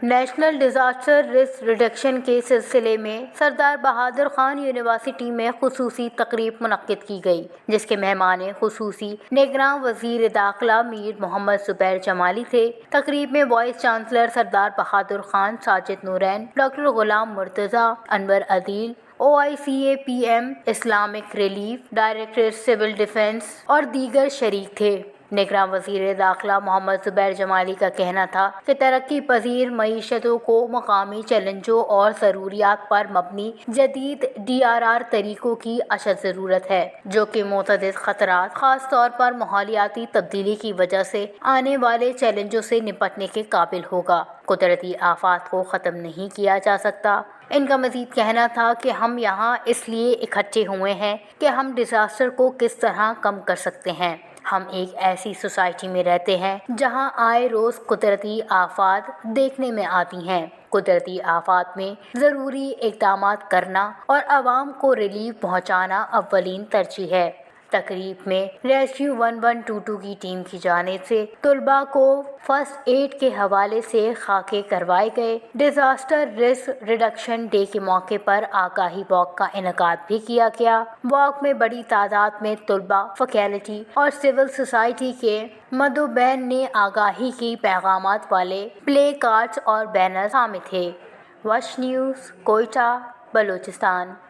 National disaster risk reduction کے سلسلے میں سردار بہادر خان یونیورسٹی میں خصوصی تقریب منعقد کی گئی، جس کے مہمان خصوصی نگراں وزیر داخلہ میر محمد زبیر جمالی تھے۔ تقریب میں وائس چانسلر سردار بہادر خان، ساجد نورین، ڈاکٹر غلام مرتضیٰ، انور عدیل، OICAPM، Islamic relief, director civil defence اور دیگر شریک تھے۔ نگراں وزیر داخلہ محمد زبیر جمالی کا کہنا تھا کہ ترقی پذیر معیشتوں کو مقامی چیلنجوں اور ضروریات پر مبنی جدید DRR طریقوں کی اشد ضرورت ہے، جو کہ متعدد خطرات، خاص طور پر ماحولیاتی تبدیلی کی وجہ سے آنے والے چیلنجوں سے نپٹنے کے قابل ہوگا۔ قدرتی آفات کو ختم نہیں کیا جا سکتا۔ ان کا مزید کہنا تھا کہ ہم یہاں اس لیے اکٹھے ہوئے ہیں کہ ہم ڈیزاسٹر کو کس طرح کم کر سکتے ہیں۔ ہم ایک ایسی سوسائٹی میں رہتے ہیں جہاں آئے روز قدرتی آفات دیکھنے میں آتی ہیں۔ قدرتی آفات میں ضروری اقدامات کرنا اور عوام کو ریلیف پہنچانا اولین ترجیح ہے۔ تقریب میں ریسکیو 1122 کی ٹیم کی جانب سے طلباء کو فرسٹ ایڈ کے حوالے سے خاکے کروائے گئے۔ ڈیزاسٹر رسک ریڈکشن ڈے کے موقع پر آگاہی واک کا انعقاد بھی کیا گیا۔ واک میں بڑی تعداد میں طلباء، فیکلٹی اور سول سوسائٹی کے مندوبین نے آگاہی کی پیغامات والے پلے کارڈز اور بینر شامل تھے۔ وش نیوز، کوئٹہ، بلوچستان۔